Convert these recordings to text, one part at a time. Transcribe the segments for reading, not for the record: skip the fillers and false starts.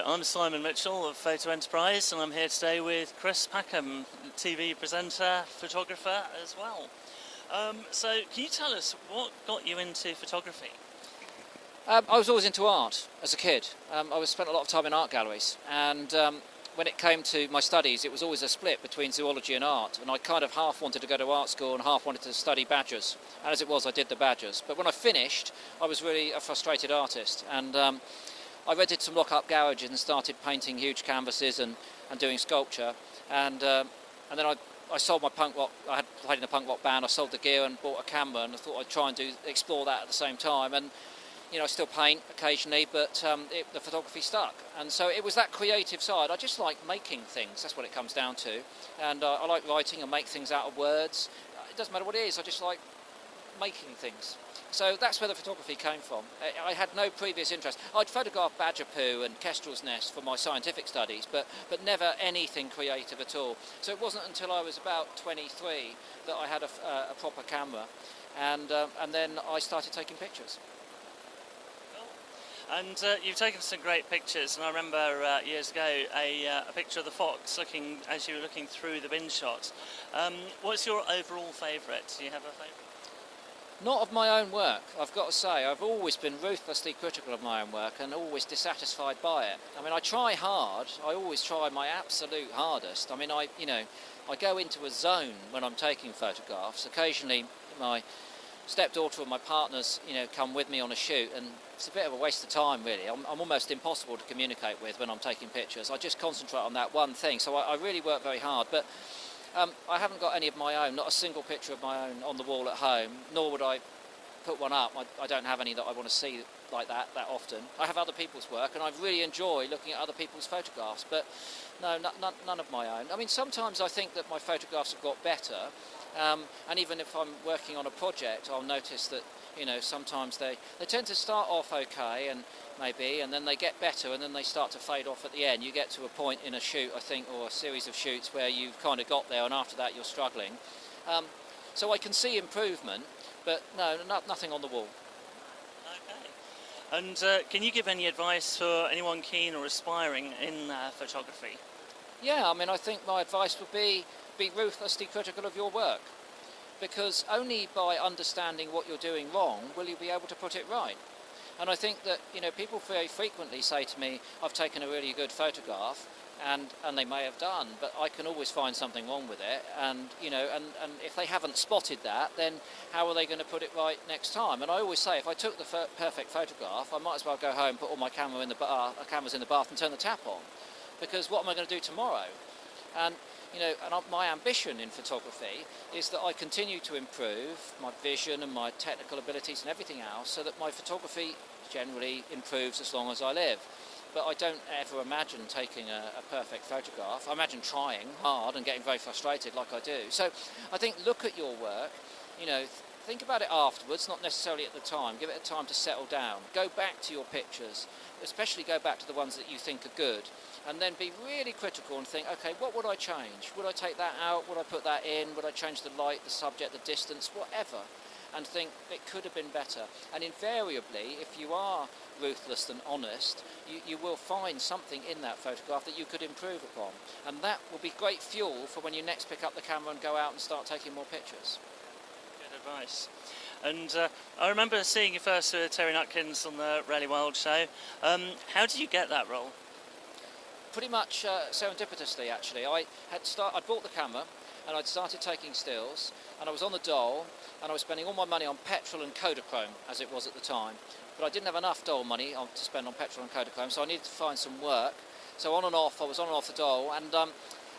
I'm Simon Mitchell of Photo Enterprise, and I'm here today with Chris Packham, TV presenter, photographer as well. So can you tell us what got you into photography? I was always into art as a kid. I spent a lot of time in art galleries, and when it came to my studies, it was always a split between zoology and art, and I kind of half wanted to go to art school and half wanted to study badgers. And as it was, I did the badgers. But when I finished, I was really a frustrated artist, and I rented some lock-up garages and started painting huge canvases and doing sculpture. And then I sold my punk rock. I had played in a punk rock band. I sold the gear and bought a camera, and I thought I'd try and explore that at the same time. And you know, I still paint occasionally, but the photography stuck. And so it was that creative side. I just like making things. That's what it comes down to. And I like writing and make things out of words. It doesn't matter what it is. I just like making things. So that's where the photography came from. I had no previous interest. I'd photographed badger poo and kestrel's nests for my scientific studies, but never anything creative at all. So it wasn't until I was about 23 that I had a proper camera, and then I started taking pictures. And you've taken some great pictures, and I remember years ago a picture of the fox looking as you were looking through the bin shot. What's your overall favourite? Do you have a favourite? Not of my own work, I've got to say. I've always been ruthlessly critical of my own work and always dissatisfied by it. I mean, I try hard. I always try my absolute hardest. I mean, I go into a zone when I'm taking photographs. Occasionally, my stepdaughter and my partners, come with me on a shoot, and it's a bit of a waste of time, really. I'm almost impossible to communicate with when I'm taking pictures. I just concentrate on that one thing, so I really work very hard. But I haven't got any of my own, not a single picture of my own on the wall at home, nor would I put one up. I don't have any that I want to see like that often. I have other people's work, and I really enjoy looking at other people's photographs, but no, none of my own. I mean, sometimes I think that my photographs have got better, and even if I'm working on a project, I'll notice that sometimes they tend to start off okay, and then they get better, and then they start to fade off at the end. You get to a point in a shoot, I think, or a series of shoots where you've kind of got there, and after that you're struggling. So I can see improvement, but no, nothing on the wall. Okay. And can you give any advice for anyone keen or aspiring in photography? Yeah, I mean, I think my advice would be ruthlessly critical of your work, because only by understanding what you're doing wrong will you be able to put it right. And I think that people very frequently say to me, I've taken a really good photograph, and they may have done, but I can always find something wrong with it, and and if they haven't spotted that, then how are they going to put it right next time? And I always say, if I took the perfect photograph, I might as well go home, put all my cameras in the bath and turn the tap on, because what am I going to do tomorrow? And my ambition in photography is that I continue to improve my vision and my technical abilities and everything else, so that my photography generally improves as long as I live. But I don't ever imagine taking a perfect photograph. I imagine trying hard and getting very frustrated like I do. So I think look at your work, think about it afterwards, not necessarily at the time. Give it a time to settle down. Go back to your pictures, especially go back to the ones that you think are good, and then be really critical and think, okay, what would I change? Would I take that out? Would I put that in? Would I change the light, the subject, the distance, whatever? And think it could have been better. And invariably, if you are ruthless and honest, you will find something in that photograph that you could improve upon. And that will be great fuel for when you next pick up the camera and go out and start taking more pictures. Good advice. And I remember seeing you first with Terry Nutkins on the Rally Wild show. How did you get that role? Pretty much serendipitously, actually. I'd bought the camera, and I'd started taking stills, and I was on the dole, and I was spending all my money on petrol and Kodachrome, as it was at the time. But I didn't have enough dole money to spend on petrol and Kodachrome, so I needed to find some work. So I was on and off the dole, and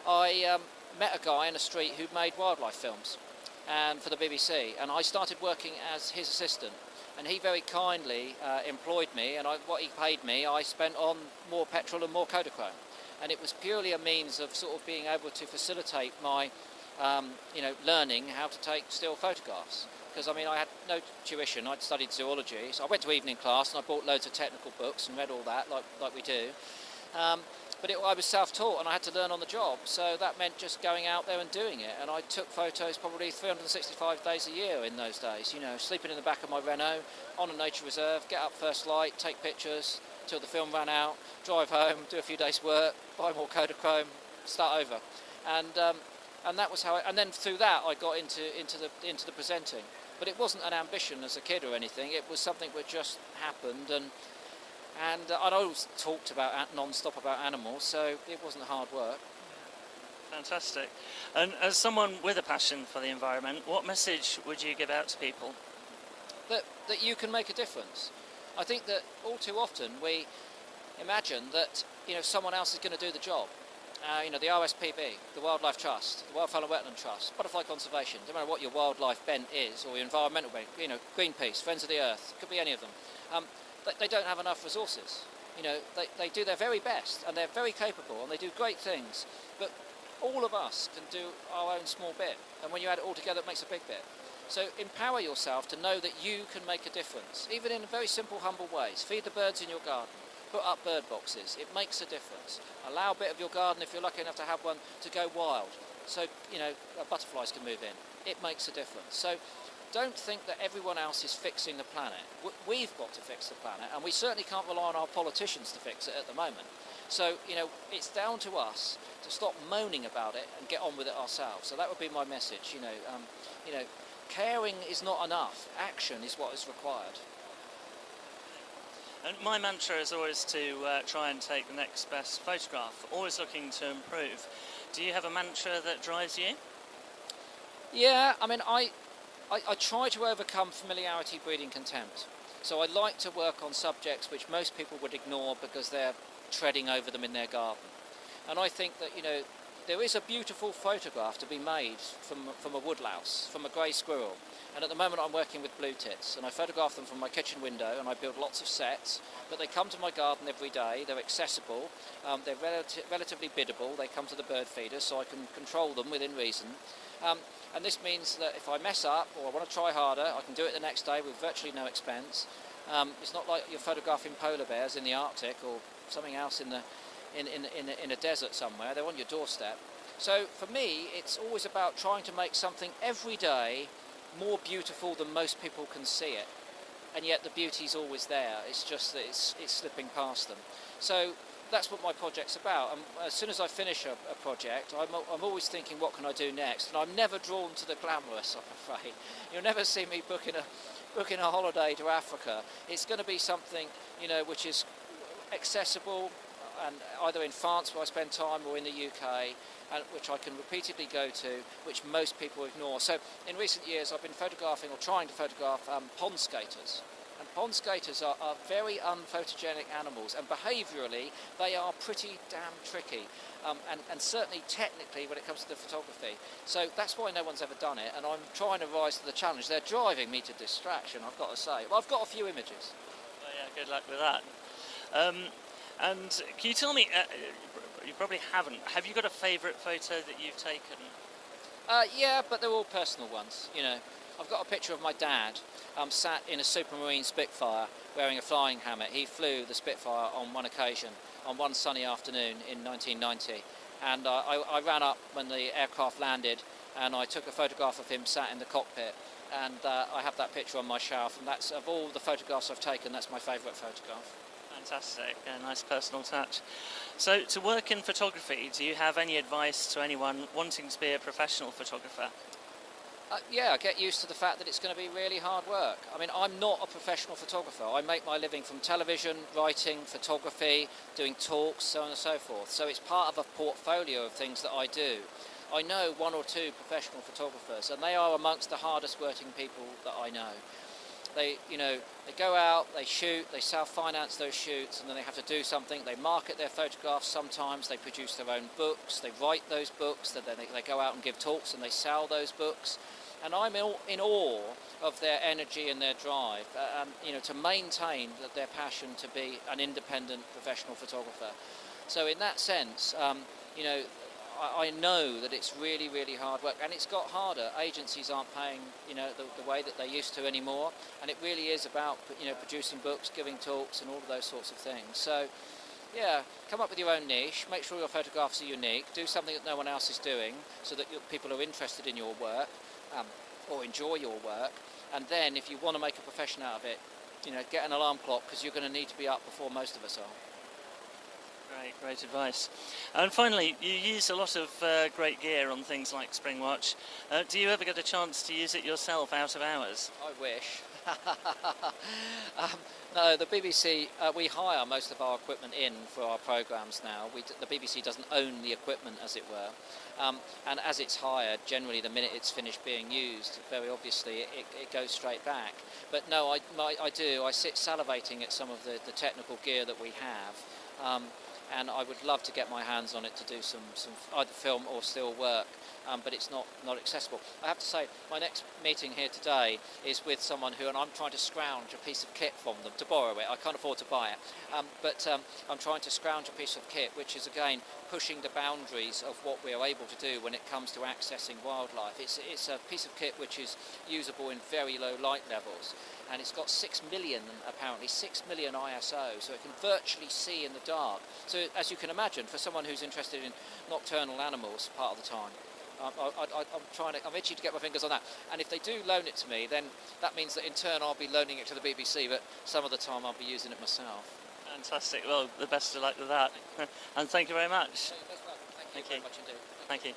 I met a guy in a street who made wildlife films, and for the BBC, and I started working as his assistant. And he very kindly employed me, and what he paid me I spent on more petrol and more Kodachrome. And it was purely a means of sort of being able to facilitate my learning how to take still photographs. Because I mean, I had no tuition. I'd studied zoology, so I went to evening class and I bought loads of technical books and read all that like we do. But I was self-taught, and I had to learn on the job, so that meant just going out there and doing it. And I took photos probably 365 days a year in those days, sleeping in the back of my Renault on a nature reserve, get up first light, take pictures, till the film ran out, drive home, do a few days' work, buy more Kodachrome, start over, and that was how. And then through that, I got into the presenting. But it wasn't an ambition as a kid or anything. It was something that just happened, and I'd always talked about non-stop about animals, so it wasn't hard work. Fantastic. And as someone with a passion for the environment, what message would you give out to people? That you can make a difference. I think that all too often we imagine that someone else is going to do the job. The RSPB, the Wildlife Trust, the Wildfowl and Wetland Trust, Butterfly Conservation, no matter what your wildlife bent is, or your environmental bent, Greenpeace, Friends of the Earth, could be any of them. They don't have enough resources. They do their very best, and they're very capable, and they do great things, but all of us can do our own small bit, and when you add it all together, it makes a big bit. So empower yourself to know that you can make a difference, even in very simple, humble ways. Feed the birds in your garden. Put up bird boxes. It makes a difference. Allow a bit of your garden, if you're lucky enough to have one, to go wild, so butterflies can move in. It makes a difference. So don't think that everyone else is fixing the planet. We've got to fix the planet, and we certainly can't rely on our politicians to fix it at the moment. So it's down to us to stop moaning about it and get on with it ourselves. So that would be my message. Caring is not enough. Action is what is required. And my mantra is always to try and take the next best photograph, always looking to improve. Do you have a mantra that drives you? Yeah, I mean, I try to overcome familiarity breeding contempt. So I like to work on subjects which most people would ignore because they're treading over them in their garden. And I think that, there is a beautiful photograph to be made from a woodlouse, from a grey squirrel. And at the moment I'm working with blue tits, and I photograph them from my kitchen window, and I build lots of sets, but they come to my garden every day. They're accessible, they're relatively biddable. They come to the bird feeders, so I can control them within reason. And this means that if I mess up, or I want to try harder, I can do it the next day with virtually no expense. It's not like you're photographing polar bears in the Arctic or something else in a desert somewhere. They're on your doorstep. So for me, it's always about trying to make something every day more beautiful than most people can see it, and yet the beauty's always there. It's just that it's slipping past them. So that's what my project's about. And as soon as I finish a project, I'm always thinking, what can I do next? And I'm never drawn to the glamorous, I'm afraid. You'll never see me booking a holiday to Africa. It's going to be something which is accessible, and either in France where I spend time or in the UK, and which I can repeatedly go to, which most people ignore. So in recent years I've been photographing, or trying to photograph, pond skaters. And pond skaters are very unphotogenic animals, and behaviourally they are pretty damn tricky, and certainly technically when it comes to the photography. So that's why no one's ever done it, and I'm trying to rise to the challenge. They're driving me to distraction, I've got to say. Well, I've got a few images. Oh yeah, good luck with that. And can you tell me, you probably haven't, have you got a favourite photo that you've taken? Yeah, but they're all personal ones. I've got a picture of my dad sat in a Supermarine Spitfire wearing a flying helmet. He flew the Spitfire on one occasion, on one sunny afternoon in 1990. And I ran up when the aircraft landed, and I took a photograph of him sat in the cockpit. And I have that picture on my shelf, and that's, of all the photographs I've taken, that's my favourite photograph. Fantastic, a nice personal touch. So to work in photography, do you have any advice to anyone wanting to be a professional photographer? Yeah, get used to the fact that it's going to be really hard work. I mean, I'm not a professional photographer. I make my living from television, writing, photography, doing talks, so on and so forth. So it's part of a portfolio of things that I do. I know one or two professional photographers, and they are amongst the hardest working people that I know. They go out, they shoot, they self-finance those shoots, and then they have to do something. They market their photographs sometimes, they produce their own books, they write those books, then they go out and give talks and they sell those books. And I'm in awe of their energy and their drive, to maintain their passion to be an independent professional photographer. So in that sense, I know that it's really, really hard work, and it's got harder. Agencies aren't paying, the way that they used to anymore, and it really is about, producing books, giving talks, and all of those sorts of things. So, yeah, come up with your own niche, make sure your photographs are unique, do something that no one else is doing, so that people are interested in your work, or enjoy your work, and then if you want to make a profession out of it, get an alarm clock, because you're going to need to be up before most of us are. Great advice. And finally, you use a lot of great gear on things like Springwatch. Do you ever get a chance to use it yourself out of hours? I wish. No, the BBC, we hire most of our equipment in for our programmes now. The BBC doesn't own the equipment, as it were. And as it's hired, generally the minute it's finished being used, very obviously it goes straight back. But no, I do. I sit salivating at some of the technical gear that we have. And I would love to get my hands on it to do some either film or still work, but it's not accessible. I have to say, my next meeting here today is with someone and I'm trying to scrounge a piece of kit from them to borrow it. I can't afford to buy it, but I'm trying to scrounge a piece of kit which is again pushing the boundaries of what we are able to do when it comes to accessing wildlife. It's a piece of kit which is usable in very low light levels, and it's got 6 million ISO, so it can virtually see in the dark. So as you can imagine, for someone who's interested in nocturnal animals part of the time, I'm itchy to get my fingers on that. And if they do loan it to me, then that means that in turn I'll be loaning it to the BBC, but some of the time I'll be using it myself. Fantastic. Well, the best of luck with that. And thank you very much. Thank you very much indeed. Thank you.